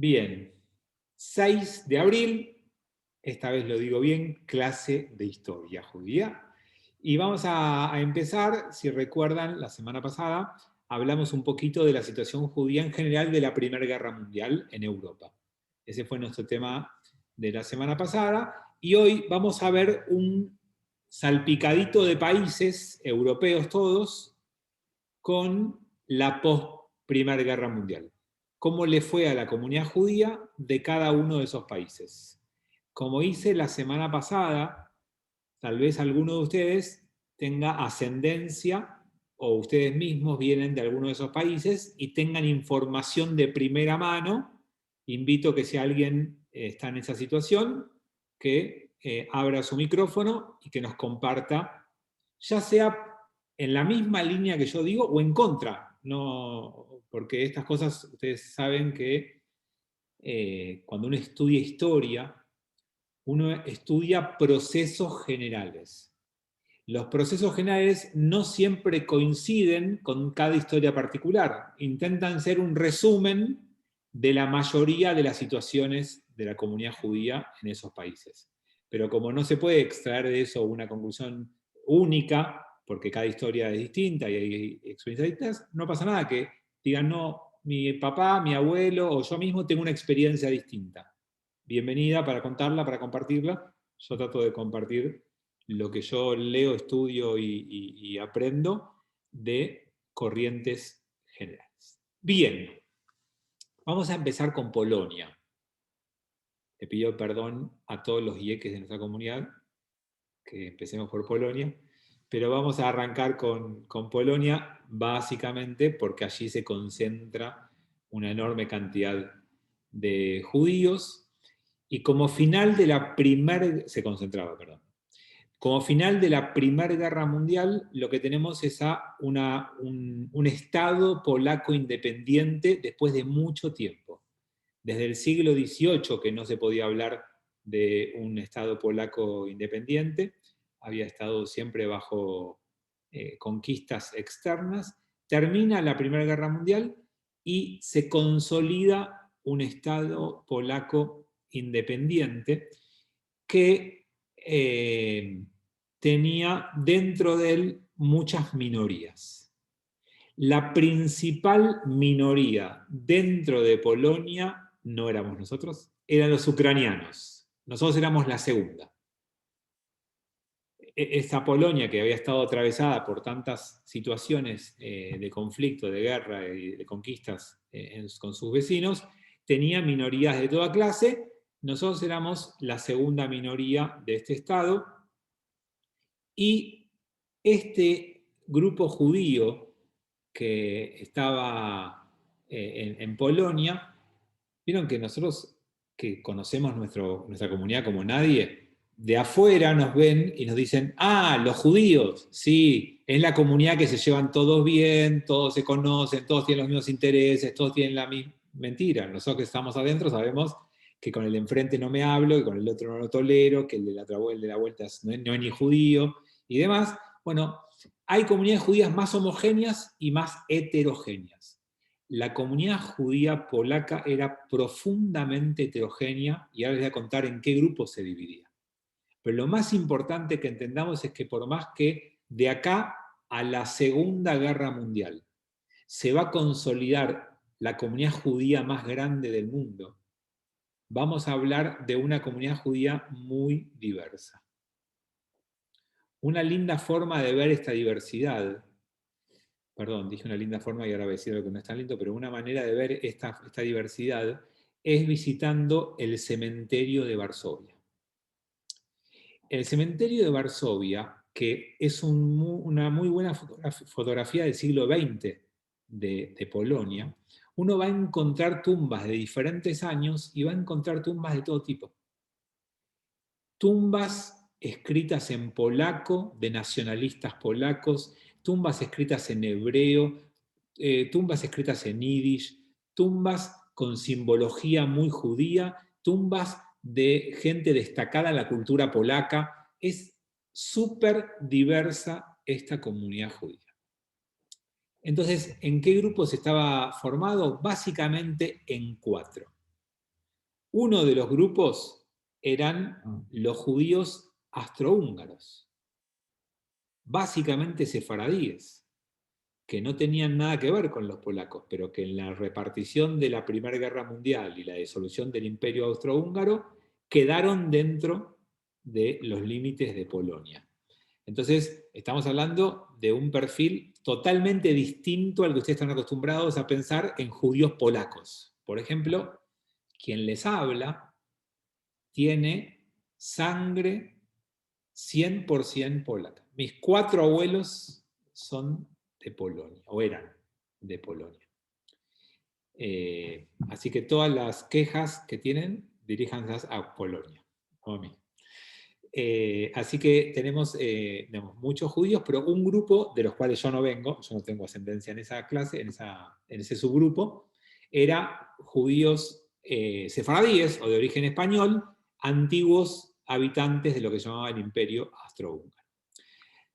Bien, 6 de abril, esta vez lo digo bien, clase de historia judía. Y vamos a empezar, si recuerdan, la semana pasada hablamos un poquito de la situación judía en general de la Primera Guerra Mundial en Europa. Ese fue nuestro tema de la semana pasada. Y hoy vamos a ver un salpicadito de países europeos todos con la post-Primera Guerra Mundial. ¿Cómo le fue a la comunidad judía de cada uno de esos países? Como hice la semana pasada, tal vez alguno de ustedes tenga ascendencia o ustedes mismos vienen de alguno de esos países y tengan información de primera mano. Invito que si alguien está en esa situación, que abra su micrófono y que nos comparta, ya sea en la misma línea que yo digo o en contra. No, porque estas cosas ustedes saben que cuando uno estudia historia, uno estudia procesos generales. Los procesos generales no siempre coinciden con cada historia particular. Intentan ser un resumen de la mayoría de las situaciones de la comunidad judía en esos países. Pero como no se puede extraer de eso una conclusión única, porque cada historia es distinta y hay experiencias distintas, no pasa nada que digan, no, mi papá, mi abuelo o yo mismo tengo una experiencia distinta. Bienvenida para contarla, para compartirla. Yo trato de compartir lo que yo leo, estudio y aprendo de corrientes generales. Bien, vamos a empezar con Polonia. Le pido perdón a todos los IEQs de nuestra comunidad, que empecemos por Polonia, pero vamos a arrancar con Polonia básicamente porque allí se concentra una enorme cantidad de judíos y como final de la primera, se concentraba, perdón. Como final de la Primera Guerra Mundial, lo que tenemos es un Estado polaco independiente después de mucho tiempo. Desde el siglo XVIII que no se podía hablar de un Estado polaco independiente, había estado siempre bajo conquistas externas, termina la Primera Guerra Mundial y se consolida un Estado polaco independiente que tenía dentro de él muchas minorías. La principal minoría dentro de Polonia no éramos nosotros, eran los ucranianos. Nosotros éramos la segunda. Esta Polonia que había estado atravesada por tantas situaciones de conflicto, de guerra y de conquistas con sus vecinos, tenía minorías de toda clase. Nosotros éramos la segunda minoría de este Estado y este grupo judío que estaba en Polonia, vieron que nosotros que conocemos nuestra comunidad como nadie, de afuera nos ven y nos dicen, ah, los judíos, sí, es la comunidad que se llevan todos bien, todos se conocen, todos tienen los mismos intereses, todos tienen la misma... Mentira, nosotros que estamos adentro sabemos que con el de enfrente no me hablo, que con el otro no lo tolero, que el de la vuelta no es ni judío y demás. Bueno, hay comunidades judías más homogéneas y más heterogéneas. La comunidad judía polaca era profundamente heterogénea y ahora les voy a contar en qué grupos se dividía. Pero lo más importante que entendamos es que por más que de acá a la Segunda Guerra Mundial se va a consolidar la comunidad judía más grande del mundo, vamos a hablar de una comunidad judía muy diversa. Una linda forma de ver esta diversidad, perdón, dije una linda forma y ahora voy a decir algo que no es tan lindo, pero una manera de ver esta diversidad es visitando el cementerio de Varsovia. El cementerio de Varsovia, que es una muy buena fotografía del siglo XX de Polonia, uno va a encontrar tumbas de diferentes años y va a encontrar tumbas de todo tipo. Tumbas escritas en polaco, de nacionalistas polacos, tumbas escritas en hebreo, tumbas escritas en yiddish, tumbas con simbología muy judía, tumbas de gente destacada en la cultura polaca. Es súper diversa esta comunidad judía. Entonces, ¿en qué grupos estaba formado? Básicamente en 4. Uno de los grupos eran los judíos astrohúngaros, básicamente sefaradíes, que no tenían nada que ver con los polacos, pero que en la repartición de la Primera Guerra Mundial y la disolución del Imperio Austrohúngaro quedaron dentro de los límites de Polonia. Entonces, estamos hablando de un perfil totalmente distinto al que ustedes están acostumbrados a pensar en judíos polacos. Por ejemplo, quien les habla tiene sangre 100% polaca. Mis 4 abuelos son de Polonia, o eran de Polonia. Así que todas las quejas que tienen, diríjanse a Polonia, no a mí. Así que tenemos muchos judíos, pero un grupo de los cuales yo no vengo, yo no tengo ascendencia en esa clase, en ese subgrupo, era judíos sefaradíes o de origen español, antiguos habitantes de lo que se llamaba el Imperio Austrohúngaro.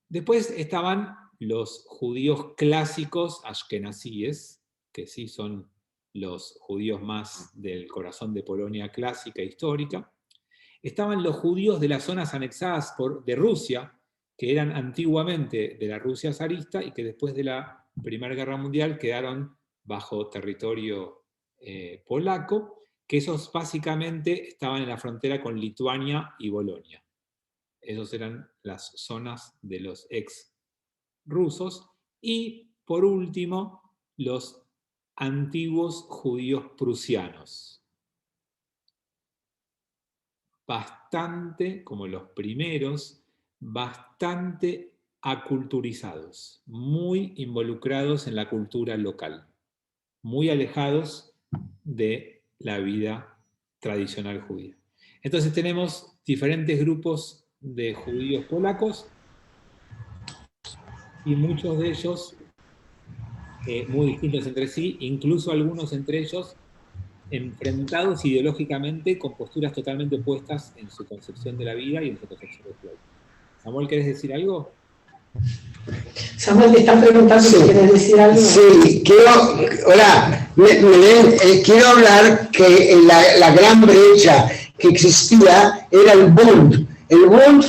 Después estaban los judíos clásicos ashkenazíes, que sí son los judíos más del corazón de Polonia clásica e histórica. Estaban los judíos de las zonas anexadas de Rusia, que eran antiguamente de la Rusia zarista y que después de la Primera Guerra Mundial quedaron bajo territorio polaco, que esos básicamente estaban en la frontera con Lituania y Bolonia. Esas eran las zonas de los ex rusos. Y por último, los antiguos judíos prusianos. Bastante, como los primeros, bastante aculturizados, muy involucrados en la cultura local, muy alejados de la vida tradicional judía. Entonces tenemos diferentes grupos de judíos polacos y muchos de ellos muy distintos entre sí, incluso algunos entre ellos enfrentados ideológicamente con posturas totalmente opuestas en su concepción de la vida y en su concepción del pueblo. Samuel, ¿querés decir algo? Samuel, te están preguntando si quieres decir algo. Sí, quiero hablar que la gran brecha que existía era el Bund. El Bund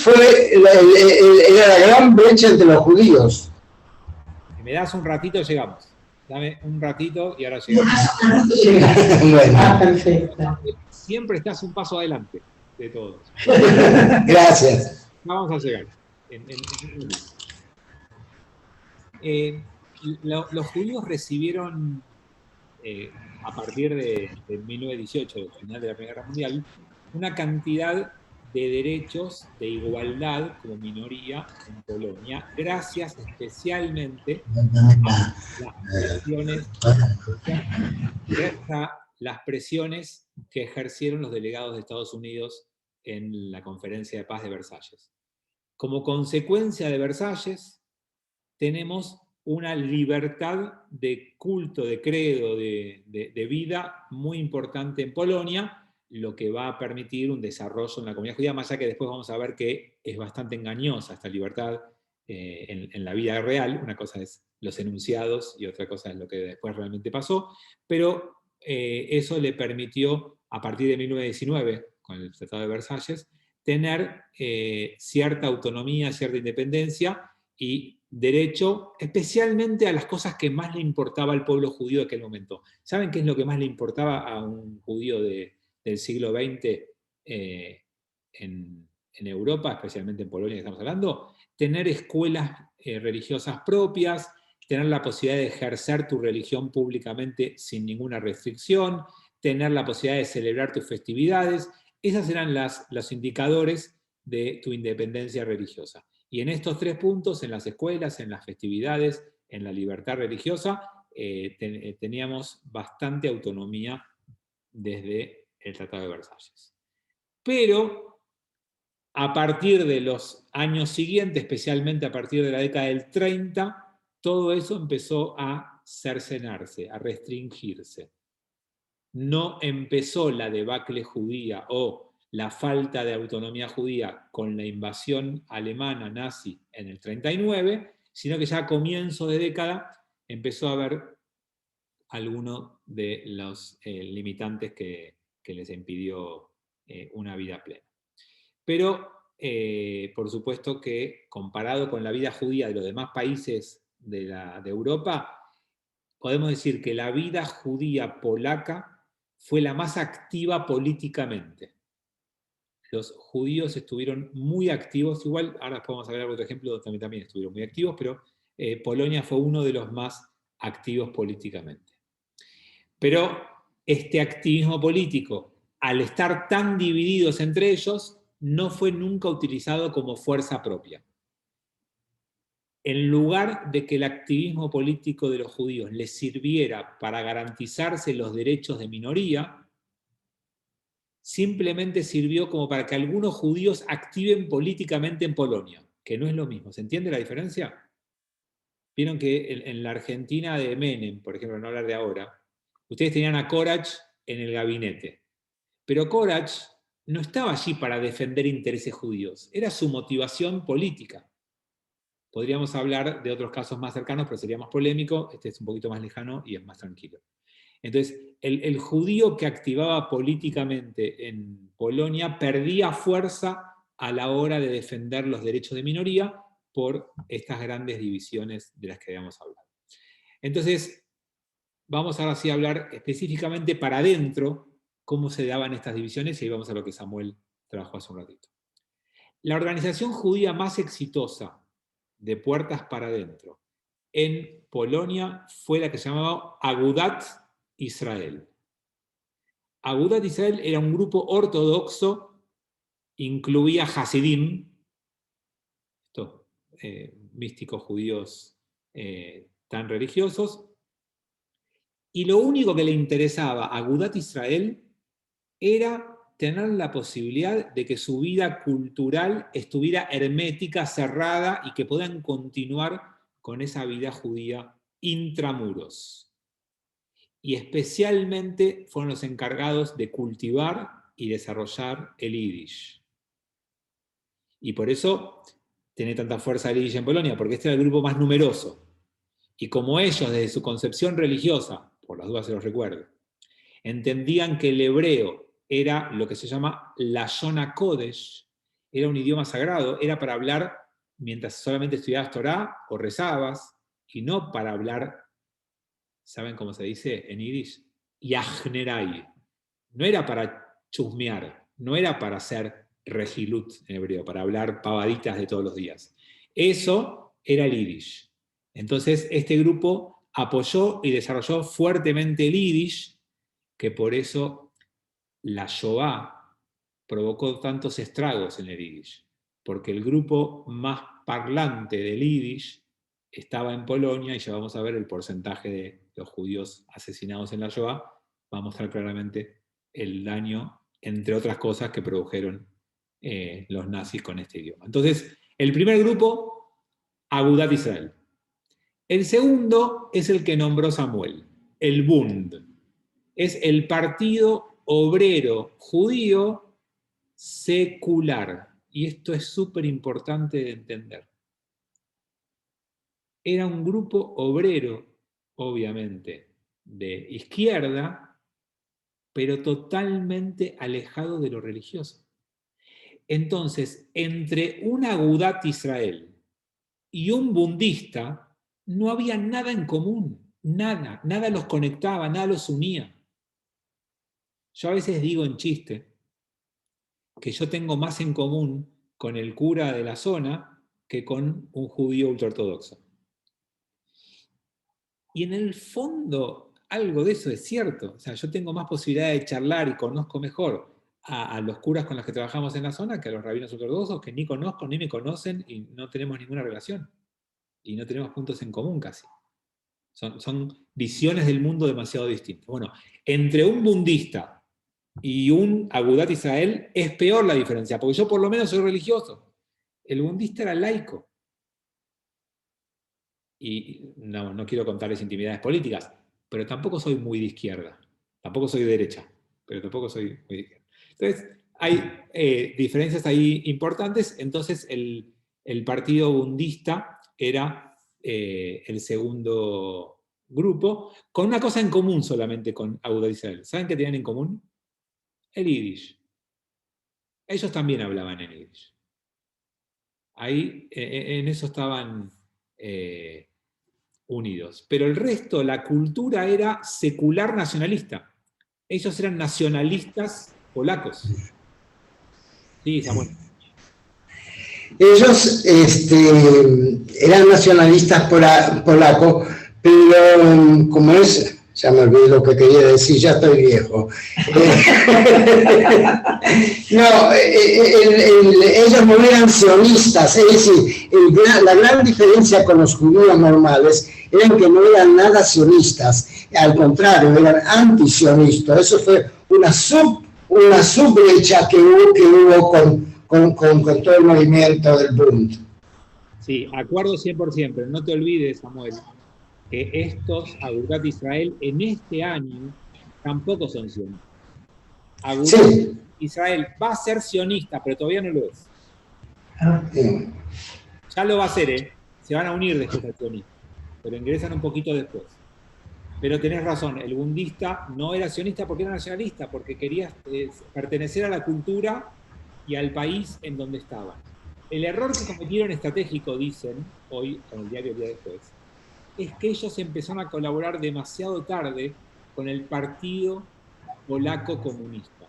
era la gran brecha entre los judíos. Si me das un ratito, llegamos. Dame un ratito y ahora llegamos. Bueno. Perfecto. Siempre estás un paso adelante de todos. Gracias. Vamos a llegar. Los judíos recibieron, a partir de 1918, del final de la Primera Guerra Mundial, una cantidad de derechos de igualdad como minoría en Polonia, gracias especialmente a las presiones que ejercieron los delegados de Estados Unidos en la Conferencia de Paz de Versalles. Como consecuencia de Versalles, tenemos una libertad de culto, de credo, de vida muy importante en Polonia, lo que va a permitir un desarrollo en la comunidad judía, más allá que después vamos a ver que es bastante engañosa esta libertad en la vida real. Una cosa es los enunciados y otra cosa es lo que después realmente pasó, pero eso le permitió, a partir de 1919, con el Tratado de Versalles, tener cierta autonomía, cierta independencia y derecho, especialmente a las cosas que más le importaba al pueblo judío de aquel momento. ¿Saben qué es lo que más le importaba a un judío del siglo XX en Europa, especialmente en Polonia que estamos hablando? Tener escuelas religiosas propias, tener la posibilidad de ejercer tu religión públicamente sin ninguna restricción, tener la posibilidad de celebrar tus festividades. Esas eran los indicadores de tu independencia religiosa. Y en estos 3 puntos, en las escuelas, en las festividades, en la libertad religiosa, teníamos bastante autonomía desde el Tratado de Versalles. Pero a partir de los años siguientes, especialmente a partir de la década del 30, todo eso empezó a cercenarse, a restringirse. No empezó la debacle judía o la falta de autonomía judía con la invasión alemana nazi en el 39, sino que ya a comienzo de década empezó a haber algunos de los limitantes que que les impidió una vida plena. Pero, por supuesto que comparado con la vida judía de los demás países de Europa, podemos decir que la vida judía polaca fue la más activa políticamente. Los judíos estuvieron muy activos, igual ahora podemos hablar de otro ejemplo donde también estuvieron muy activos, pero Polonia fue uno de los más activos políticamente. Pero este activismo político, al estar tan divididos entre ellos, no fue nunca utilizado como fuerza propia. En lugar de que el activismo político de los judíos les sirviera para garantizarse los derechos de minoría, simplemente sirvió como para que algunos judíos activen políticamente en Polonia, que no es lo mismo. ¿Se entiende la diferencia? Vieron que en la Argentina de Menem, por ejemplo, no hablar de ahora, ustedes tenían a Korach en el gabinete, pero Korach no estaba allí para defender intereses judíos, era su motivación política. Podríamos hablar de otros casos más cercanos, pero sería más polémico, este es un poquito más lejano y es más tranquilo. Entonces, el judío que activaba políticamente en Polonia perdía fuerza a la hora de defender los derechos de minoría por estas grandes divisiones de las que habíamos hablado. Entonces, vamos ahora sí a hablar específicamente para adentro cómo se daban estas divisiones y ahí vamos a lo que Samuel trabajó hace un ratito. La organización judía más exitosa de puertas para adentro en Polonia fue la que se llamaba Agudat Israel. Agudat Israel era un grupo ortodoxo, incluía Hasidim, estos místicos judíos tan religiosos, y lo único que le interesaba a Agudat Israel era tener la posibilidad de que su vida cultural estuviera hermética, cerrada, y que puedan continuar con esa vida judía intramuros. Y especialmente fueron los encargados de cultivar y desarrollar el Yiddish. Y por eso tiene tanta fuerza el Yiddish en Polonia, porque este era el grupo más numeroso. Y como ellos, desde su concepción religiosa, por las dudas se los recuerdo, entendían que el hebreo era lo que se llama Lashon HaKodesh, era un idioma sagrado, era para hablar mientras solamente estudiabas Torá o rezabas, y no para hablar, ¿saben cómo se dice en Yiddish? Yachnerai. No era para chusmear, no era para hacer regilut en hebreo, para hablar pavaditas de todos los días. Eso era el Yiddish. Entonces, este grupo apoyó y desarrolló fuertemente el Yiddish, que por eso la Shoah provocó tantos estragos en el Yiddish, porque el grupo más parlante del Yiddish estaba en Polonia, y ya vamos a ver el porcentaje de los judíos asesinados en la Shoah, va a mostrar claramente el daño, entre otras cosas, que produjeron los nazis con este idioma. Entonces, el primer grupo, Agudat Israel. El segundo es el que nombró Samuel, el Bund. Es el partido obrero judío secular. Y esto es súper importante de entender. Era un grupo obrero, obviamente, de izquierda, pero totalmente alejado de lo religioso. Entonces, entre un Agudat Israel y un bundista, no había nada en común, nada los conectaba, nada los unía. Yo a veces digo en chiste que yo tengo más en común con el cura de la zona que con un judío ultraortodoxo. Y en el fondo, algo de eso es cierto. O sea, yo tengo más posibilidad de charlar y conozco mejor a los curas con los que trabajamos en la zona que a los rabinos ortodoxos, que ni conozco, ni me conocen, y no tenemos ninguna relación. Y no tenemos puntos en común casi. Son visiones del mundo demasiado distintas. Bueno, entre un bundista y un Agudat Israel es peor la diferencia, porque yo por lo menos soy religioso. El bundista era laico. Y no quiero contarles intimidades políticas, pero tampoco soy muy de izquierda. Tampoco soy de derecha, pero tampoco soy muy de izquierda. Entonces, hay diferencias ahí importantes. Entonces, el partido bundista era el segundo grupo, con una cosa en común solamente con Agudat Israel. ¿Saben qué tenían en común? el yiddish. Ellos también hablaban en yiddish. Ahí, en eso estaban unidos. Pero el resto, la cultura era secular nacionalista. Ellos eran nacionalistas polacos. Sí, Samuel. Ellos eran nacionalistas polacos, pero como es, ya me olvidé lo que quería decir, ya estoy viejo. No, ellos no eran sionistas, es decir, la gran diferencia con los judíos normales era que no eran nada sionistas, al contrario, eran antisionistas. Eso fue una subbrecha que hubo con todo el movimiento del Bund. Sí, acuerdo 100%, pero no te olvides, Samuel, que estos Agudat Israel en este año tampoco son sionistas. Agudat Israel va a ser sionista, pero todavía no lo es. Ya lo va a ser, ¿eh? Se van a unir después al sionismo, pero ingresan un poquito después. Pero tenés razón, el bundista no era sionista porque era nacionalista, porque quería pertenecer a la cultura y al país en donde estaban. El error que cometieron estratégico, dicen, hoy, con el diario Día Después, es que ellos empezaron a colaborar demasiado tarde con el Partido Polaco Comunista,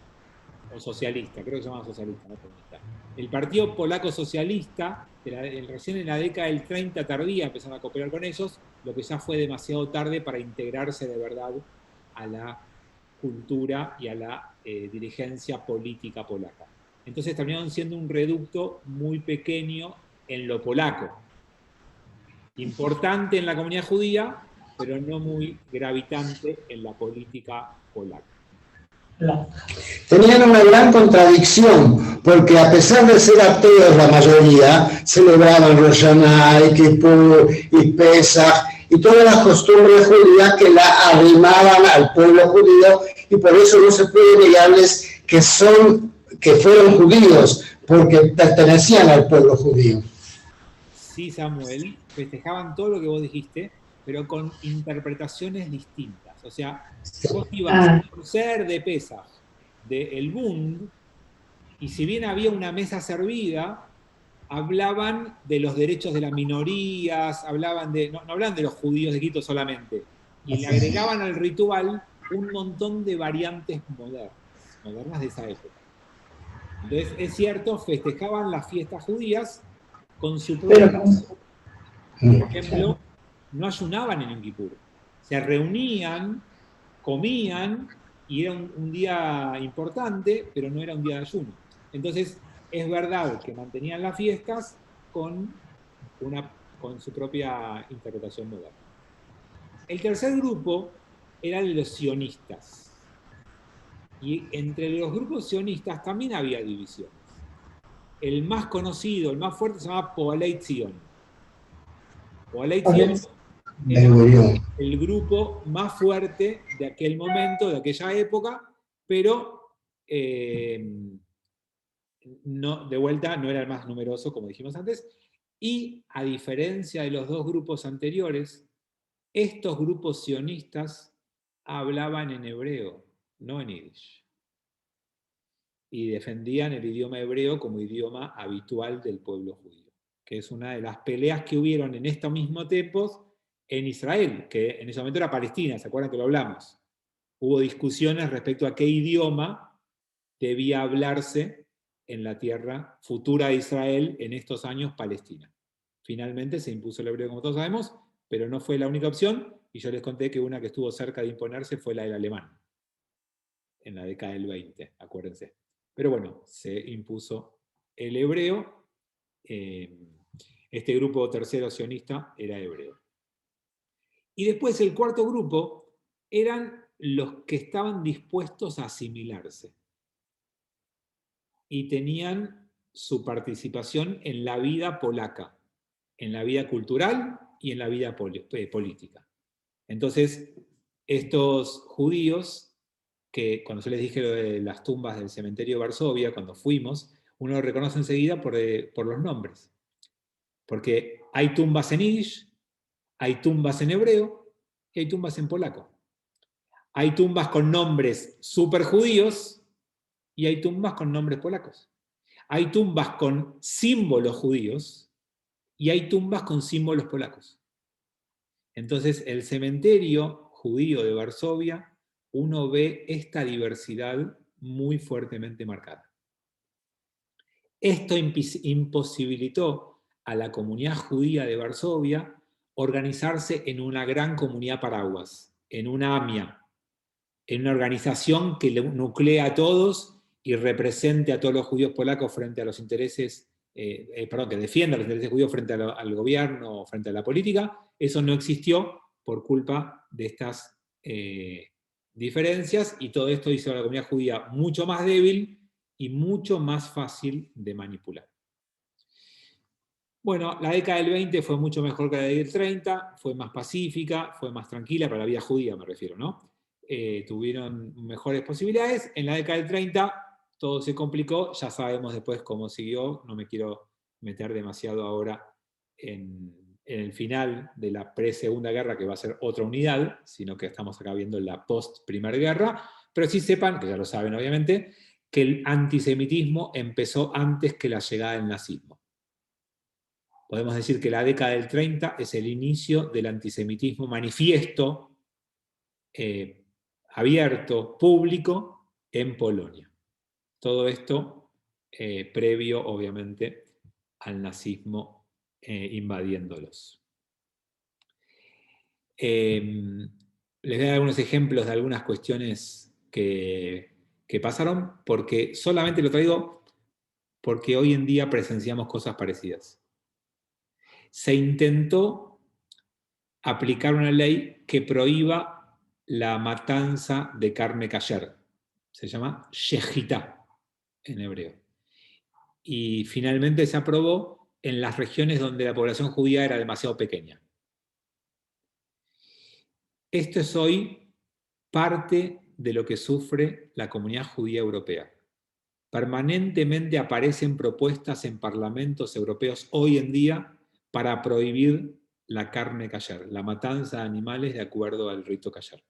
o socialista, creo que se llama socialista, no comunista. El Partido Polaco Socialista, recién en la década del 30 tardía empezaron a cooperar con ellos, lo que ya fue demasiado tarde para integrarse de verdad a la cultura y a la dirigencia política polaca. Entonces terminaron siendo un reducto muy pequeño en lo polaco. Importante en la comunidad judía, pero no muy gravitante en la política polaca. Tenían una gran contradicción, porque a pesar de ser ateos la mayoría, celebraban Rosh Hashanah y Kippur y Pesach y todas las costumbres judías que la arrimaban al pueblo judío, y por eso no se puede negarles que fueron judíos, porque pertenecían al pueblo judío. Sí, Samuel, festejaban todo lo que vos dijiste, pero con interpretaciones distintas. O sea, vos ibas a conocer de Pesach, del Bund, y si bien había una mesa servida, hablaban de los derechos de las minorías, no hablaban de los judíos de Quito solamente, y le agregaban al ritual un montón de variantes modernas de esa época. Entonces, es cierto, festejaban las fiestas judías con su propio... Por ejemplo, no ayunaban en Yom Kippur. Se reunían, comían, y era un día importante, pero no era un día de ayuno. Entonces, es verdad que mantenían las fiestas con su propia interpretación moderna. El tercer grupo era el de los sionistas. Y entre los grupos sionistas también había divisiones. El más conocido, el más fuerte, se llamaba Poalei Zion. Poalei Zion era el grupo más fuerte de aquel momento, de aquella época, pero no, de vuelta no era el más numeroso, como dijimos antes, y a diferencia de los dos grupos anteriores, estos grupos sionistas hablaban en hebreo, no en yiddish, y defendían el idioma hebreo como idioma habitual del pueblo judío, que es una de las peleas que hubieron en estos mismos tiempos en Israel, que en ese momento era Palestina, ¿se acuerdan que lo hablamos? Hubo discusiones respecto a qué idioma debía hablarse en la tierra futura de Israel en estos años, Palestina. Finalmente se impuso el hebreo, como todos sabemos, pero no fue la única opción, y yo les conté que una que estuvo cerca de imponerse fue la del alemán, en la década del 20, acuérdense. Pero bueno, se impuso el hebreo. Este grupo tercero sionista era hebreo. Y después el cuarto grupo eran los que estaban dispuestos a asimilarse y tenían su participación en la vida polaca, en la vida cultural y en la vida política. Entonces, estos judíos, que cuando yo les dije lo de las tumbas del cementerio de Varsovia, cuando fuimos, uno lo reconoce enseguida por los nombres. Porque hay tumbas en yiddish, hay tumbas en hebreo y hay tumbas en polaco. Hay tumbas con nombres súper judíos y hay tumbas con nombres polacos. Hay tumbas con símbolos judíos y hay tumbas con símbolos polacos. Entonces, el cementerio judío de Varsovia, uno ve esta diversidad muy fuertemente marcada. Esto imposibilitó a la comunidad judía de Varsovia organizarse en una gran comunidad paraguas, en una AMIA, en una organización que nuclea a todos y represente a todos los judíos polacos frente a los intereses, que defienda los intereses judíos frente al gobierno, frente a la política. Eso no existió por culpa de estas diferencias, y todo esto hizo a la comunidad judía mucho más débil y mucho más fácil de manipular. Bueno, la década del 20 fue mucho mejor que la del 30, fue más pacífica, fue más tranquila para la vida judía, me refiero, ¿no? Tuvieron mejores posibilidades. En la década del 30 todo se complicó, ya sabemos después cómo siguió, no me quiero meter demasiado ahora en el final de la pre-segunda guerra, que va a ser otra unidad, sino que estamos acá viendo la post-primera guerra, pero sí sepan, que ya lo saben obviamente, que el antisemitismo empezó antes que la llegada del nazismo. Podemos decir que la década del 30 es el inicio del antisemitismo manifiesto, abierto, público, en Polonia. Todo esto previo, obviamente, al nazismo invadiéndolos. Les voy a dar algunos ejemplos de algunas cuestiones que pasaron, porque solamente lo traigo porque hoy en día presenciamos cosas parecidas. Se intentó aplicar una ley que prohíba la matanza de carne kasher. Se llama shejitá en hebreo. Y finalmente se aprobó en las regiones donde la población judía era demasiado pequeña. Esto es hoy parte de lo que sufre la comunidad judía europea. Permanentemente aparecen propuestas en parlamentos europeos hoy en día para prohibir la carne kasher, la matanza de animales de acuerdo al rito kasher.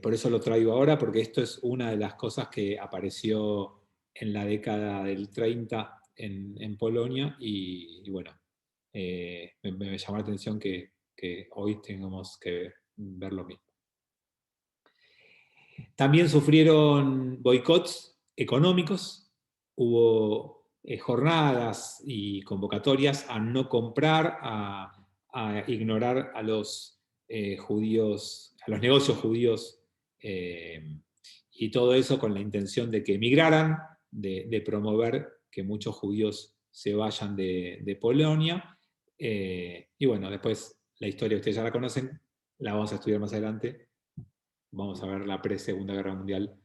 Por eso lo traigo ahora, porque esto es una de las cosas que apareció en la década del 30 en Polonia, y bueno, me llamó la atención que hoy tengamos que ver lo mismo. También sufrieron boicots económicos, hubo jornadas y convocatorias a no comprar, a ignorar a los judíos, a los negocios judíos, y todo eso con la intención de que emigraran, de promover que muchos judíos se vayan de Polonia. Y bueno, después la historia ustedes ya la conocen, la vamos a estudiar más adelante. Vamos a ver la pre-Segunda Guerra Mundial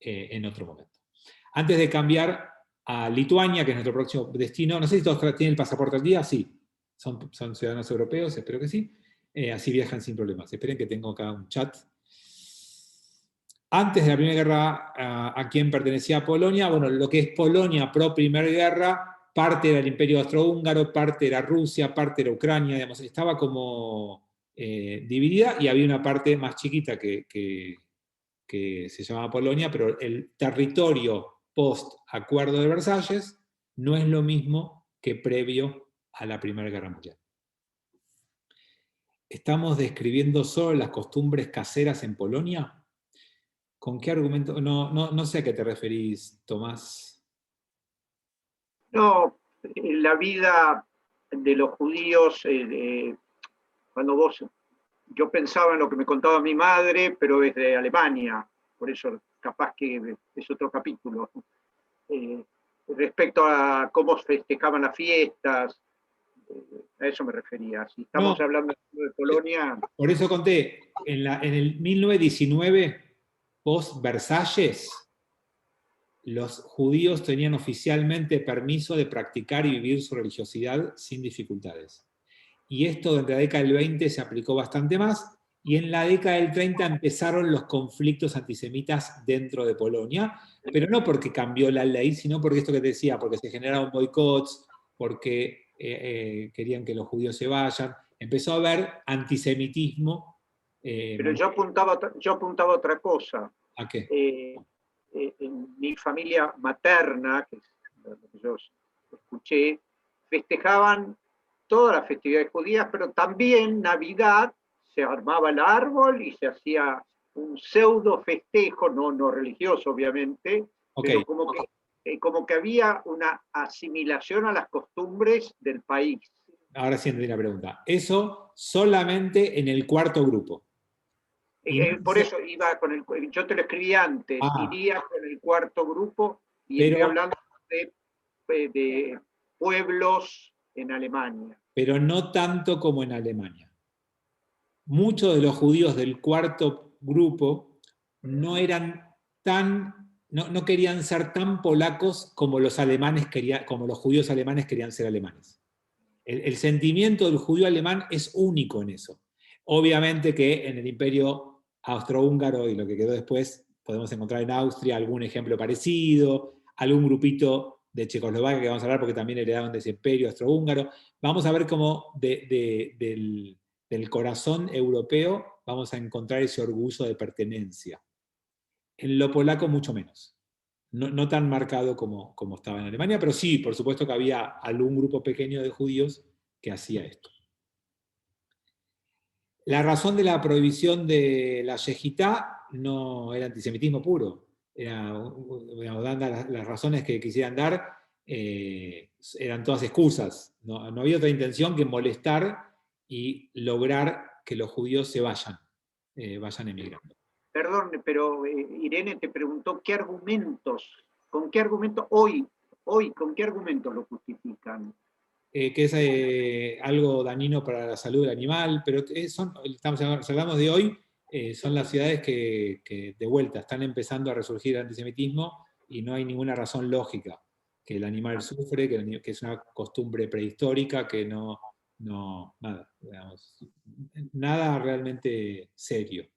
en otro momento. Antes de cambiar a Lituania, que es nuestro próximo destino, no sé si todos tienen el pasaporte al día, sí. Son ciudadanos europeos, espero que sí. Así viajan sin problemas. Esperen que tengo acá un chat. Antes de la Primera Guerra, ¿a quién pertenecía Polonia? Bueno, lo que es Polonia pro-Primera Guerra, parte era el Imperio Austrohúngaro, parte era Rusia, parte era Ucrania, digamos, estaba como dividida, y había una parte más chiquita que se llamaba Polonia, pero el territorio post-Acuerdo de Versalles no es lo mismo que previo a la Primera Guerra Mundial. ¿Estamos describiendo solo las costumbres caseras en Polonia? ¿Con qué argumento? No sé a qué te referís, Tomás. No, la vida de los judíos, cuando yo pensaba en lo que me contaba mi madre, pero es de Alemania, por eso capaz que es otro capítulo. Respecto a cómo festejaban las fiestas, a eso me refería. Si estamos hablando de Polonia... Por eso conté, en el 1919, post-Versalles, los judíos tenían oficialmente permiso de practicar y vivir su religiosidad sin dificultades. Y esto durante la década del 20 se aplicó bastante más, y en la década del 30 empezaron los conflictos antisemitas dentro de Polonia, pero no porque cambió la ley, sino porque esto que te decía, porque se generaron boicots, porque querían que los judíos se vayan, empezó a haber antisemitismo. Pero yo apuntaba a otra cosa. ¿A qué? en mi familia materna, que es lo que yo escuché, festejaban todas las festividades judías, pero también Navidad, se armaba el árbol y se hacía un pseudo festejo, no religioso obviamente, Okay. pero como que había una asimilación a las costumbres del país. Ahora sí entendí la pregunta. Eso solamente en el cuarto grupo. Por eso iba yo te lo escribí antes, iría con el cuarto grupo y estoy hablando de pueblos en Alemania. Pero no tanto como en Alemania. Muchos de los judíos del cuarto grupo no querían ser tan polacos como los judíos alemanes querían ser alemanes. El sentimiento del judío alemán es único en eso. Obviamente que en el imperio austrohúngaro y lo que quedó después, podemos encontrar en Austria algún ejemplo parecido, algún grupito de Checoslovaquia que vamos a hablar porque también heredaron de ese imperio austrohúngaro. Vamos a ver cómo del corazón europeo vamos a encontrar ese orgullo de pertenencia. En lo polaco mucho menos. No tan marcado como estaba en Alemania, pero sí, por supuesto que había algún grupo pequeño de judíos que hacía esto. La razón de la prohibición de la yejitá no era antisemitismo puro. Las razones que quisieran dar eran todas excusas. No había otra intención que molestar y lograr que los judíos se vayan emigrando. Perdón, pero Irene te preguntó con qué argumentos hoy, con qué argumentos lo justifican. Que es algo dañino para la salud del animal, pero hablamos de hoy, son las ciudades que de vuelta están empezando a resurgir el antisemitismo y no hay ninguna razón lógica, que el animal sufre, que es una costumbre prehistórica, que nada realmente serio.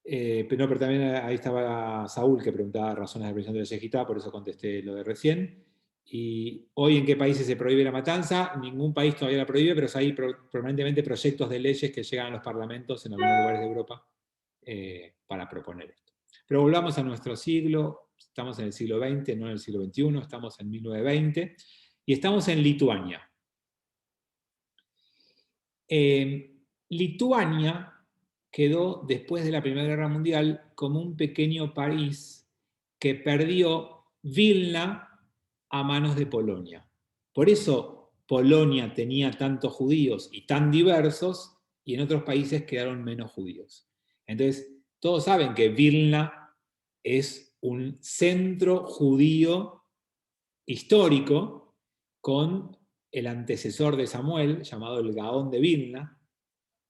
Pero también ahí estaba Saúl que preguntaba razones de la prohibición de la yejitá, por eso contesté lo de recién. Y hoy, ¿en qué países se prohíbe la matanza? Ningún país todavía la prohíbe, pero hay permanentemente proyectos de leyes que llegan a los parlamentos en algunos lugares de Europa para proponer esto. Pero volvamos a nuestro siglo, estamos en el siglo XX, no en el siglo XXI, estamos en 1920, y estamos en Lituania. Lituania quedó, después de la Primera Guerra Mundial, como un pequeño país que perdió Vilna a manos de Polonia. Por eso Polonia tenía tantos judíos y tan diversos, y en otros países quedaron menos judíos. Entonces, todos saben que Vilna es un centro judío histórico con el antecesor de Samuel, llamado el Gaón de Vilna,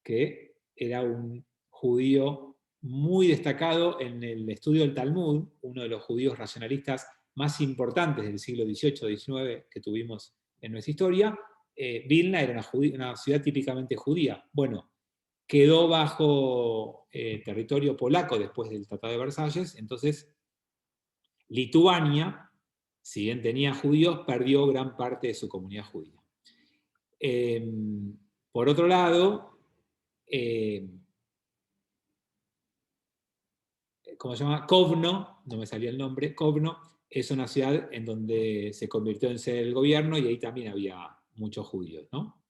que era un judío muy destacado en el estudio del Talmud, uno de los judíos racionalistas más importantes del siglo XVIII-XIX que tuvimos en nuestra historia. Vilna era una ciudad típicamente judía. Bueno, quedó bajo territorio polaco después del Tratado de Versalles, entonces Lituania, si bien tenía judíos, perdió gran parte de su comunidad judía. Por otro lado, ¿cómo se llama? Kovno, no me salía el nombre, Kovno es una ciudad en donde se convirtió en sede del gobierno y ahí también había muchos judíos, ¿no?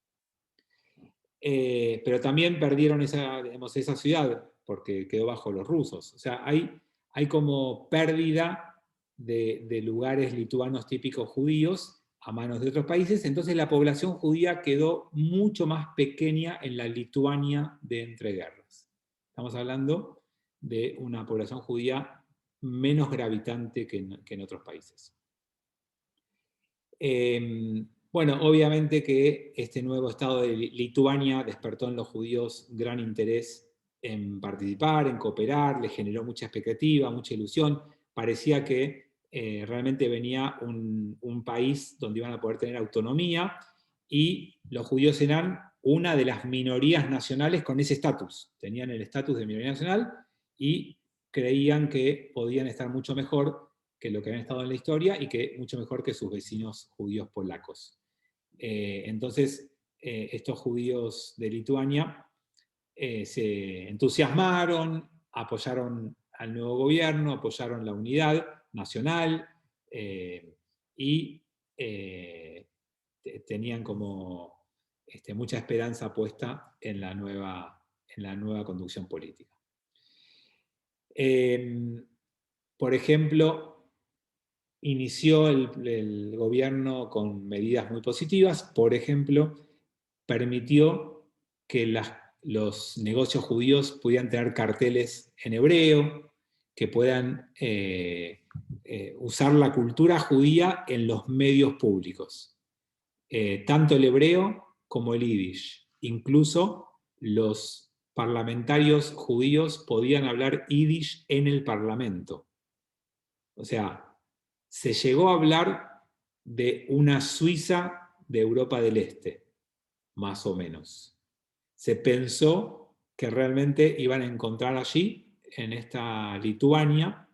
Pero también perdieron esa ciudad porque quedó bajo los rusos. O sea, hay como pérdida de lugares lituanos típicos judíos a manos de otros países, entonces la población judía quedó mucho más pequeña en la Lituania de entreguerras. Estamos hablando de una población judía menos gravitante que en otros países. Bueno, obviamente que este nuevo estado de Lituania despertó en los judíos gran interés en participar, en cooperar, les generó mucha expectativa, mucha ilusión. Parecía que realmente venía un país donde iban a poder tener autonomía y los judíos eran una de las minorías nacionales con ese estatus. Tenían el estatus de minoría nacional y creían que podían estar mucho mejor que lo que habían estado en la historia y que mucho mejor que sus vecinos judíos polacos. Entonces, estos judíos de Lituania se entusiasmaron, apoyaron al nuevo gobierno, apoyaron la unidad nacional y tenían como mucha esperanza puesta en la nueva conducción política. Por ejemplo, inició el gobierno con medidas muy positivas. Por ejemplo, permitió que los negocios judíos pudieran tener carteles en hebreo, que puedan usar la cultura judía en los medios públicos. Tanto el hebreo como el yiddish. Incluso los parlamentarios judíos podían hablar yiddish en el parlamento. O sea, se llegó a hablar de una Suiza de Europa del Este, más o menos. Se pensó que realmente iban a encontrar allí, en esta Lituania,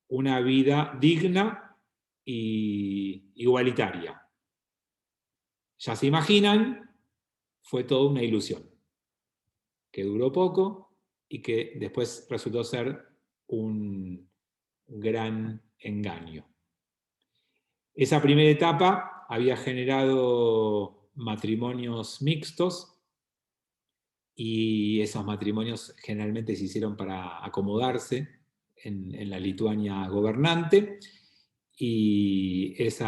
una vida digna y igualitaria. Ya se imaginan, fue toda una ilusión, que duró poco y que después resultó ser un gran engaño. Esa primera etapa había generado matrimonios mixtos y esos matrimonios generalmente se hicieron para acomodarse en la Lituania gobernante, y ese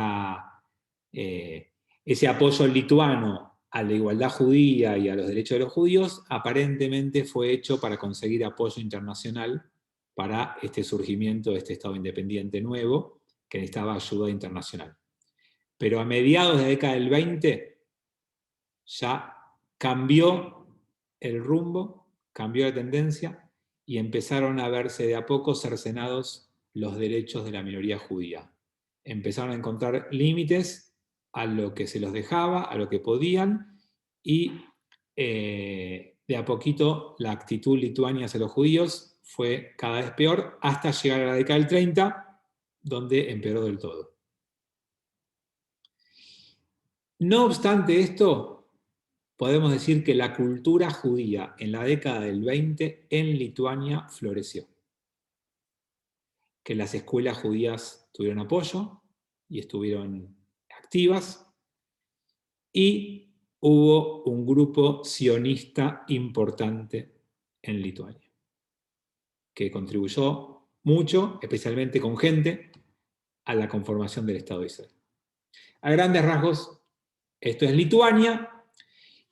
apoyo lituano a la igualdad judía y a los derechos de los judíos aparentemente fue hecho para conseguir apoyo internacional para este surgimiento de este Estado independiente nuevo, que necesitaba ayuda internacional. Pero a mediados de la década del 20 ya cambió el rumbo, cambió la tendencia, y empezaron a verse de a poco cercenados los derechos de la minoría judía. Empezaron a encontrar límites a lo que se los dejaba, a lo que podían, y de a poquito la actitud lituania hacia los judíos fue cada vez peor, hasta llegar a la década del 30, donde empeoró del todo. No obstante esto, podemos decir que la cultura judía en la década del 20 en Lituania floreció. Que las escuelas judías tuvieron apoyo y estuvieron activas, y hubo un grupo sionista importante en Lituania, que contribuyó mucho, especialmente con gente, a la conformación del Estado de Israel. A grandes rasgos, esto es Lituania.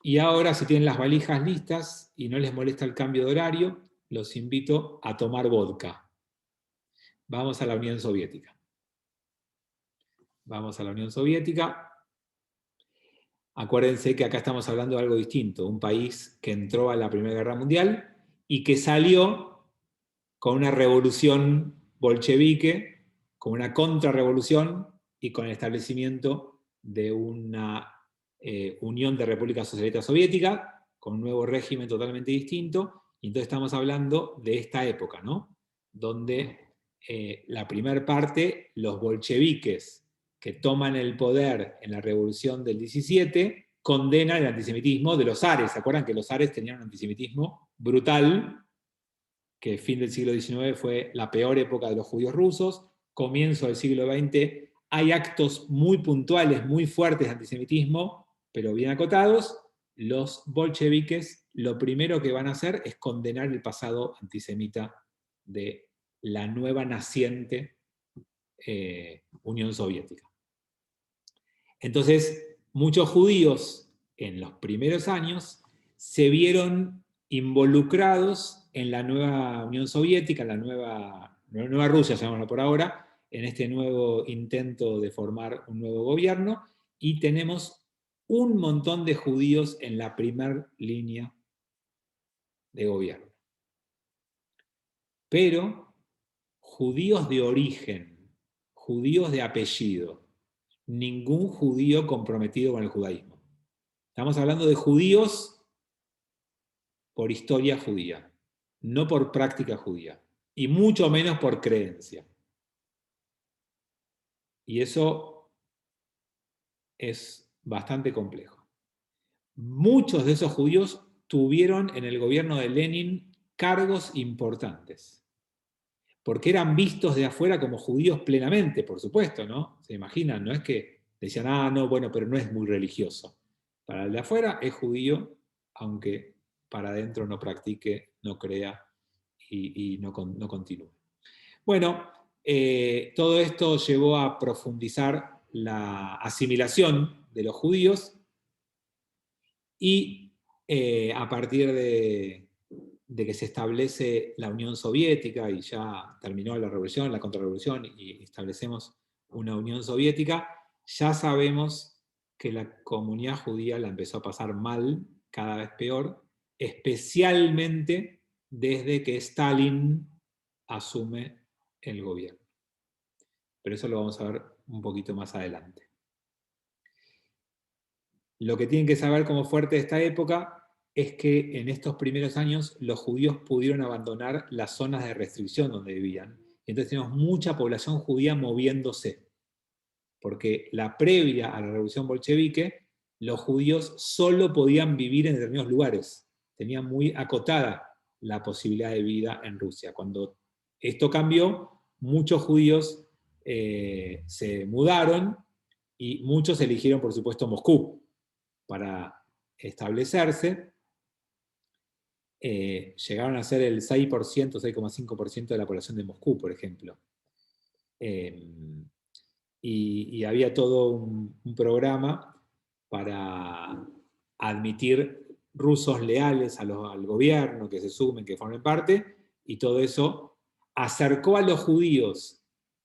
Y ahora, si tienen las valijas listas y no les molesta el cambio de horario, los invito a tomar vodka. Vamos a la Unión Soviética. Vamos a la Unión Soviética. Acuérdense que acá estamos hablando de algo distinto, un país que entró a la Primera Guerra Mundial y que salió con una revolución bolchevique, con una contrarrevolución y con el establecimiento de una Unión de Repúblicas Socialistas Soviéticas, con un nuevo régimen totalmente distinto. Y entonces estamos hablando de esta época, ¿no? Donde la primera parte, los bolcheviques que toman el poder en la revolución del 17, condenan el antisemitismo de los zares. ¿Se acuerdan que los zares tenían un antisemitismo brutal? Que el fin del siglo XIX fue la peor época de los judíos rusos. Comienzo del siglo XX hay actos muy puntuales, muy fuertes de antisemitismo, pero bien acotados. Los bolcheviques lo primero que van a hacer es condenar el pasado antisemita de la nueva naciente Unión Soviética. Entonces, muchos judíos en los primeros años se vieron involucrados en la nueva Unión Soviética, en la nueva Rusia, llamémoslo por ahora, en este nuevo intento de formar un nuevo gobierno, y tenemos un montón de judíos en la primera línea de gobierno. Pero judíos de origen, judíos de apellido, ningún judío comprometido con el judaísmo. Estamos hablando de judíos por historia judía, no por práctica judía, y mucho menos por creencia. Y eso es bastante complejo. Muchos de esos judíos tuvieron en el gobierno de Lenin cargos importantes. porque eran vistos de afuera como judíos plenamente, por supuesto, ¿no? Se imaginan, no es que decían, no, bueno, pero no es muy religioso. Para el de afuera es judío, aunque para adentro no practique, no crea y no continúe. Bueno, todo esto llevó a profundizar la asimilación de los judíos y a partir de que se establece la Unión Soviética y ya terminó la revolución, la contrarrevolución y establecemos una Unión Soviética, ya sabemos que la comunidad judía la empezó a pasar mal, cada vez peor, especialmente desde que Stalin asume el gobierno. Pero eso lo vamos a ver un poquito más adelante. Lo que tienen que saber como fuerte de esta época es que en estos primeros años los judíos pudieron abandonar las zonas de restricción donde vivían. Entonces tenemos mucha población judía moviéndose. Porque la previa a la revolución bolchevique, los judíos solo podían vivir en determinados lugares. Tenían muy acotada la posibilidad de vida en Rusia. Cuando esto cambió, muchos judíos se mudaron y muchos eligieron, por supuesto, Moscú para establecerse. Llegaron a ser el 6%, 6,5% de la población de Moscú, por ejemplo. Y había todo un programa para admitir rusos leales al gobierno, que se sumen, que formen parte, y todo eso acercó a los judíos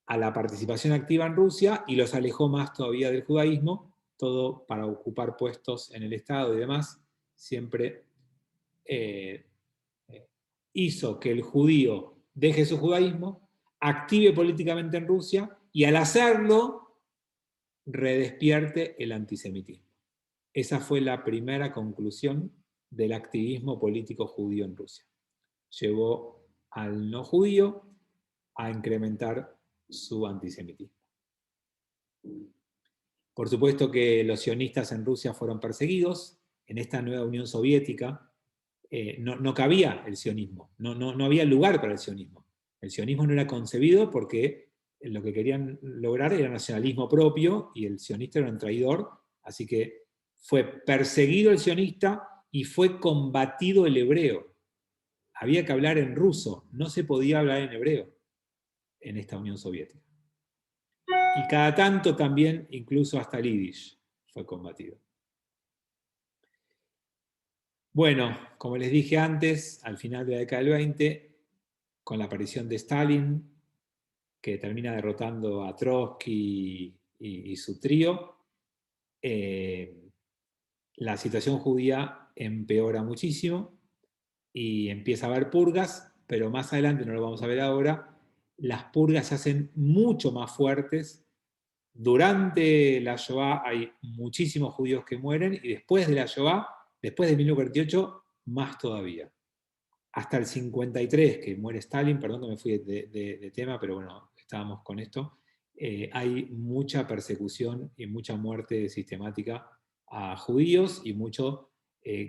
a la participación activa en Rusia y los alejó más todavía del judaísmo, todo para ocupar puestos en el Estado y demás, siempre hizo que el judío deje su judaísmo, active políticamente en Rusia y al hacerlo redespierte el antisemitismo. Esa fue la primera conclusión del activismo político judío en Rusia. Llevó al no judío a incrementar su antisemitismo. Por supuesto que los sionistas en Rusia fueron perseguidos. En esta nueva Unión Soviética no cabía el sionismo, no había lugar para el sionismo. El sionismo no era concebido porque lo que querían lograr era nacionalismo propio y el sionista era un traidor, así que fue perseguido el sionista y fue combatido el hebreo. Había que hablar en ruso, no se podía hablar en hebreo en esta Unión Soviética. Y cada tanto también, incluso hasta el yiddish, fue combatido. Bueno, como les dije antes, al final de la década del 20, con la aparición de Stalin, que termina derrotando a Trotsky y su trío, la situación judía empeora muchísimo y empieza a haber purgas, pero más adelante, no lo vamos a ver ahora, las purgas se hacen mucho más fuertes. Durante la Shoah hay muchísimos judíos que mueren y después de la Shoah, después de 1948, más todavía. Hasta el 53, que muere Stalin, perdón que me fui de tema, pero bueno, estábamos con esto, hay mucha persecución y mucha muerte sistemática a judíos y mucho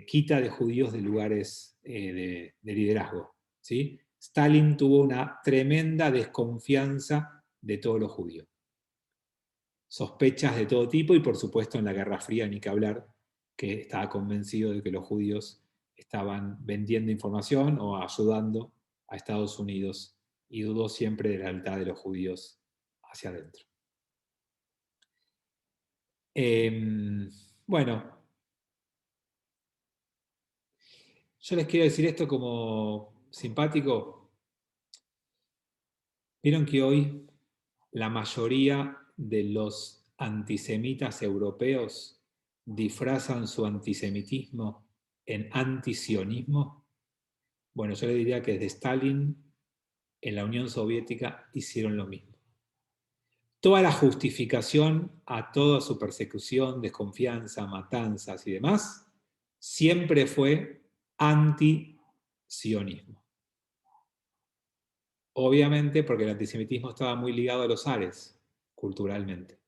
quita de judíos de lugares de liderazgo. ¿Sí? Stalin tuvo una tremenda desconfianza de todos los judíos. Sospechas de todo tipo y por supuesto en la Guerra Fría ni que hablar, que estaba convencido de que los judíos estaban vendiendo información o ayudando a Estados Unidos y dudó siempre de la lealtad de los judíos hacia adentro. Bueno, yo les quiero decir esto como simpático. Vieron que hoy la mayoría de los antisemitas europeos disfrazan su antisemitismo en antisionismo. Bueno, yo le diría que desde Stalin en la Unión Soviética hicieron lo mismo. Toda la justificación a toda su persecución, desconfianza, matanzas y demás, siempre fue antisionismo. Obviamente porque el antisemitismo estaba muy ligado a los zares, culturalmente.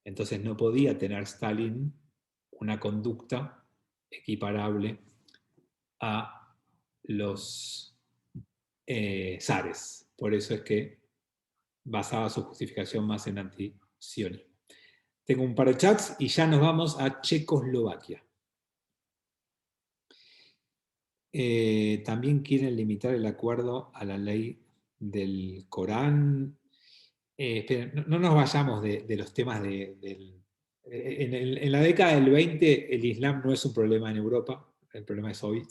Entonces no podía tener Stalin una conducta equiparable a los zares. Por eso es que basaba su justificación más en antisionismo. Tengo un par de chats y ya nos vamos a Checoslovaquia. También quieren limitar el acuerdo a la ley del Corán. Esperen, no nos vayamos de los temas en la década del 20 el Islam no es un problema en Europa, el problema es hoy.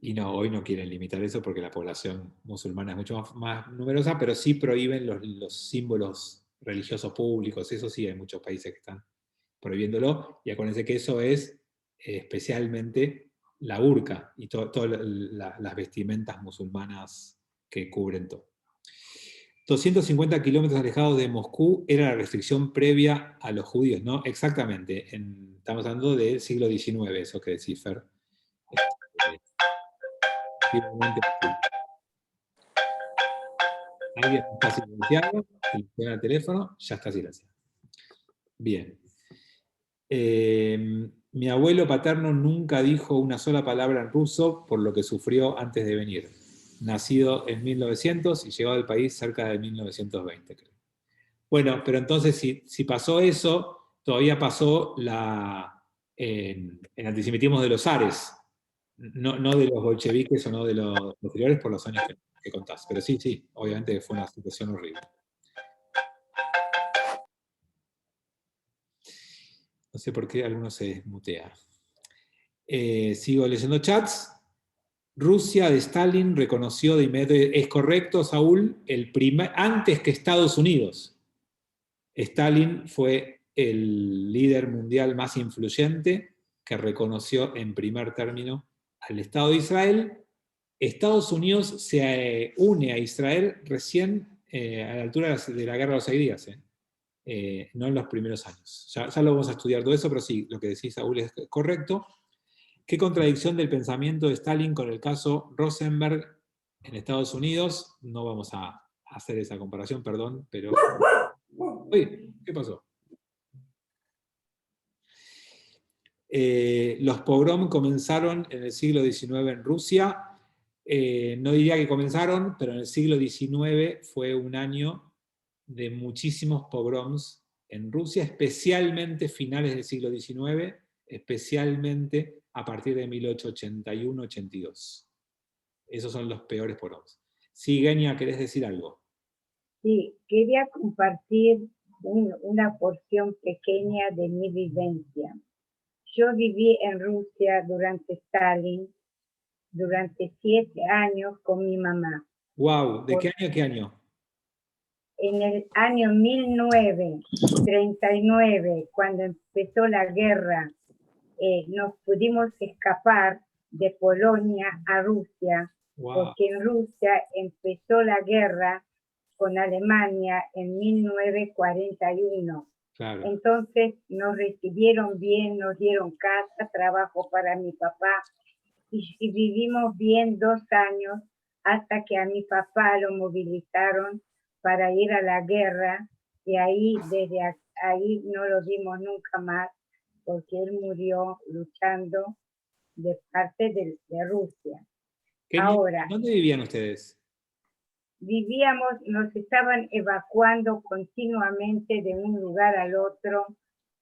Y no, hoy no quieren limitar eso porque la población musulmana es mucho más numerosa, pero sí prohíben los símbolos religiosos públicos, eso sí hay muchos países que están prohibiéndolo, y acuérdense que eso es especialmente la burka y todas las vestimentas musulmanas que cubren todo. 250 kilómetros alejados de Moscú era la restricción previa a los judíos, ¿no? Exactamente, estamos hablando del siglo XIX, eso que decís, Fer. Alguien está silenciado, selecciona el teléfono, ya está silenciado. Bien. Mi abuelo paterno nunca dijo una sola palabra en ruso por lo que sufrió antes de venir. Nacido en 1900 y llegado al país cerca de 1920, creo. Bueno, pero entonces si pasó eso, todavía pasó el antisemitismo de los zares, no de los bolcheviques o no de los posteriores por los años que contás. Pero sí, obviamente fue una situación horrible. No sé por qué alguno se desmutea. Sigo leyendo chats. Rusia de Stalin reconoció de inmediato, es correcto, Saúl, antes que Estados Unidos. Stalin fue el líder mundial más influyente que reconoció en primer término al Estado de Israel. Estados Unidos se une a Israel recién a la altura de la Guerra de los 6 días, no en los primeros años. Ya lo vamos a estudiar todo eso, pero sí, lo que decís, Saúl, es correcto. ¿Qué contradicción del pensamiento de Stalin con el caso Rosenberg en Estados Unidos? No vamos a hacer esa comparación, perdón, pero... Oye, ¿qué pasó? Los pogrom comenzaron en el siglo XIX en Rusia. No diría que comenzaron, pero en el siglo XIX fue un año de muchísimos pogroms en Rusia, especialmente finales del siglo XIX, especialmente a partir de 1881-82. Esos son los peores pogroms. Sí, Genia, ¿querés decir algo? Sí, quería compartir una porción pequeña de mi vivencia. Yo viví en Rusia durante Stalin, durante 7 años con mi mamá. Wow, ¿de qué año a qué año? En el año 1939, cuando empezó la guerra, nos pudimos escapar de Polonia a Rusia, porque en Rusia empezó la guerra con Alemania en 1941. Claro. Entonces nos recibieron bien, nos dieron casa, trabajo para mi papá, y vivimos bien 2 años hasta que a mi papá lo movilizaron para ir a la guerra, y desde ahí no lo vimos nunca más, porque él murió luchando de parte de Rusia. Ahora, ¿dónde vivían ustedes? Nos estaban evacuando continuamente de un lugar al otro.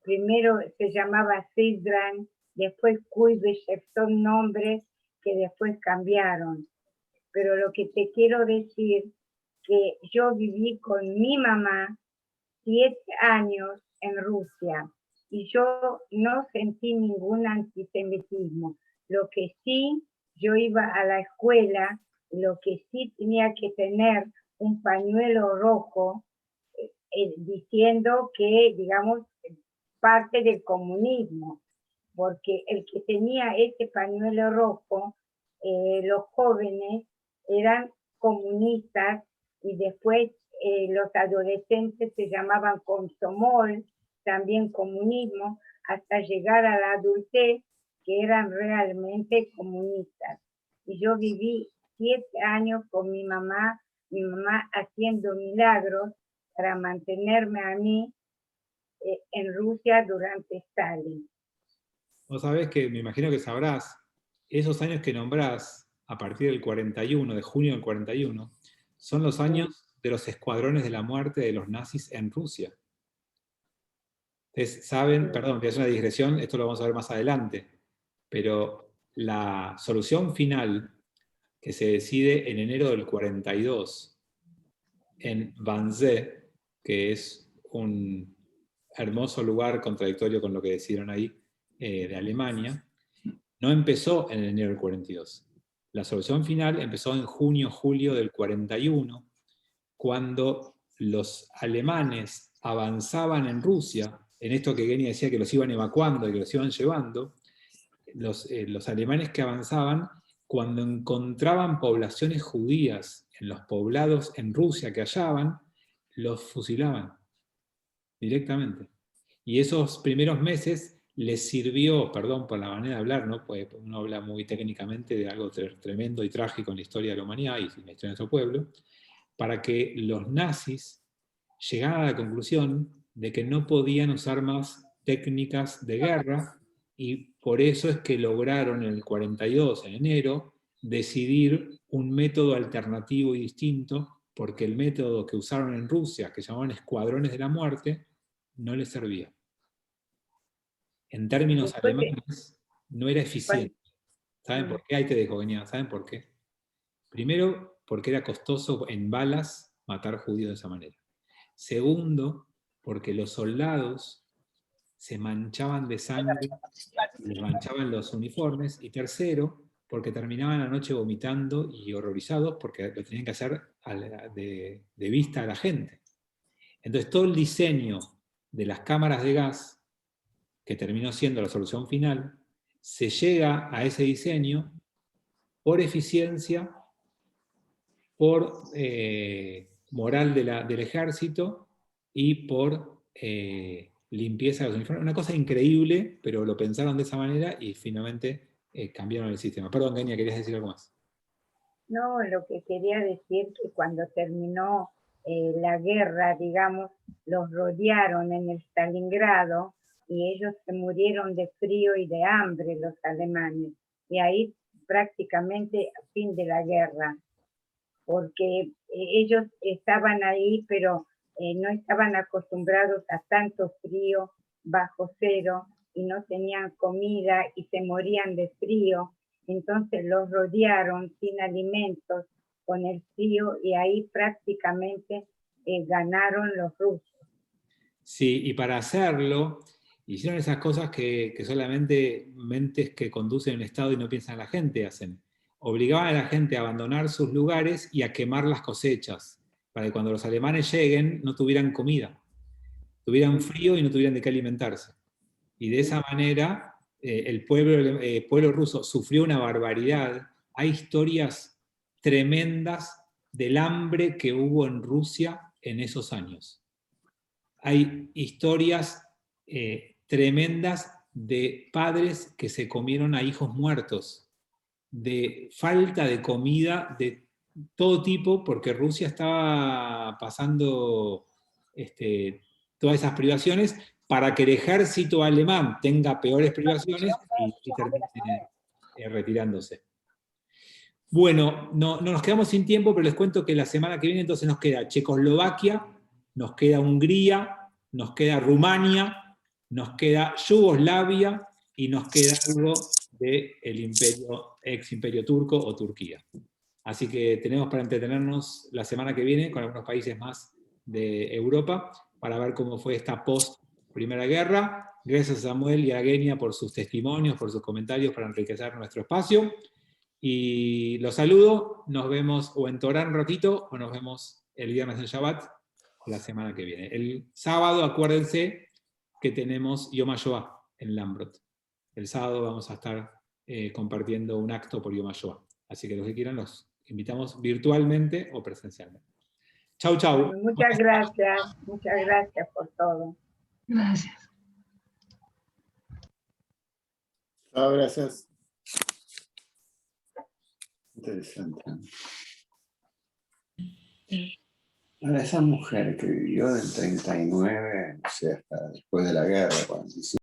Primero se llamaba Sidran, después Kuibyshев, son nombres que después cambiaron. Pero lo que te quiero decir, que yo viví con mi mamá 7 años en Rusia y yo no sentí ningún antisemitismo. Lo que sí, yo iba a la escuela, lo que sí tenía que tener un pañuelo rojo diciendo que, digamos, parte del comunismo, porque el que tenía ese pañuelo rojo, los jóvenes eran comunistas, y después los adolescentes se llamaban Komsomol, también comunismo, hasta llegar a la adultez, que eran realmente comunistas. Y yo viví 7 años con mi mamá haciendo milagros para mantenerme a mí en Rusia durante Stalin. Vos sabés que, me imagino que sabrás, esos años que nombrás a partir del 41, de junio del 41, son los años de los escuadrones de la muerte de los nazis en Rusia. Ustedes saben, perdón, que es una digresión, esto lo vamos a ver más adelante, pero la solución final que se decide en enero del 42 en Wannsee, que es un hermoso lugar contradictorio con lo que decidieron ahí de Alemania, no empezó en enero del 42. La solución final empezó en junio, julio del 41, cuando los alemanes avanzaban en Rusia, en esto que Genia decía que los iban evacuando y que los iban llevando, los alemanes que avanzaban, cuando encontraban poblaciones judías en los poblados en Rusia que hallaban, los fusilaban directamente. Y esos primeros meses les sirvió, perdón por la manera de hablar, ¿no? Pues uno habla muy técnicamente de algo tremendo y trágico en la historia de la humanidad y en la historia de nuestro pueblo, para que los nazis llegaran a la conclusión de que no podían usar más técnicas de guerra, y por eso es que lograron en el 42, en enero, decidir un método alternativo y distinto, porque el método que usaron en Rusia, que llamaban escuadrones de la muerte, no les servía. En términos alemanes, no era eficiente. ¿Saben por qué? Ahí te dejo, Genia. ¿Saben por qué? Primero, porque era costoso en balas matar judíos de esa manera. Segundo, porque los soldados se manchaban de sangre, les manchaban los uniformes. Y tercero, porque terminaban la noche vomitando y horrorizados porque lo tenían que hacer de vista a la gente. Entonces todo el diseño de las cámaras de gas, que terminó siendo la solución final, se llega a ese diseño por eficiencia, por moral del ejército y por limpieza de los uniformes. Una cosa increíble, pero lo pensaron de esa manera y finalmente cambiaron el sistema. Perdón, Genia, ¿querías decir algo más? No, lo que quería decir que cuando terminó la guerra, digamos, los rodearon en el Stalingrado y ellos se murieron de frío y de hambre, los alemanes. Y ahí prácticamente fin de la guerra, porque ellos estaban ahí, pero no estaban acostumbrados a tanto frío bajo cero y no tenían comida y se morían de frío. Entonces los rodearon sin alimentos, con el frío, y ahí prácticamente ganaron los rusos. Sí, y para hacerlo, hicieron esas cosas que solamente mentes que conducen un Estado y no piensan en la gente hacen. Obligaban a la gente a abandonar sus lugares y a quemar las cosechas, para que cuando los alemanes lleguen no tuvieran comida, tuvieran frío y no tuvieran de qué alimentarse. Y de esa manera el pueblo ruso sufrió una barbaridad. Hay historias tremendas del hambre que hubo en Rusia en esos años. Hay historias tremendas de padres que se comieron a hijos muertos, de falta de comida de todo tipo, porque Rusia estaba pasando todas esas privaciones para que el ejército alemán tenga peores privaciones y termine retirándose. Bueno, no nos quedamos sin tiempo, pero les cuento que la semana que viene entonces nos queda Checoslovaquia, nos queda Hungría, nos queda Rumania, nos queda Yugoslavia y nos queda algo del imperio, ex imperio turco o Turquía. Así que tenemos para entretenernos la semana que viene con algunos países más de Europa para ver cómo fue esta post-Primera Guerra. Gracias a Samuel y a Genia por sus testimonios, por sus comentarios para enriquecer nuestro espacio. Y los saludo, nos vemos o en Torah un ratito o nos vemos el viernes en Shabbat la semana que viene. El sábado, acuérdense que tenemos Yom HaShoah en Lambrot. El sábado vamos a estar compartiendo un acto por Yom HaShoah. Así que los que quieran los invitamos virtualmente o presencialmente. Chau, chau. Muchas gracias por todo. Gracias. Chao, gracias. Interesante. Ahora, esa mujer que vivió del 39, o sea, hasta después de la guerra, 45,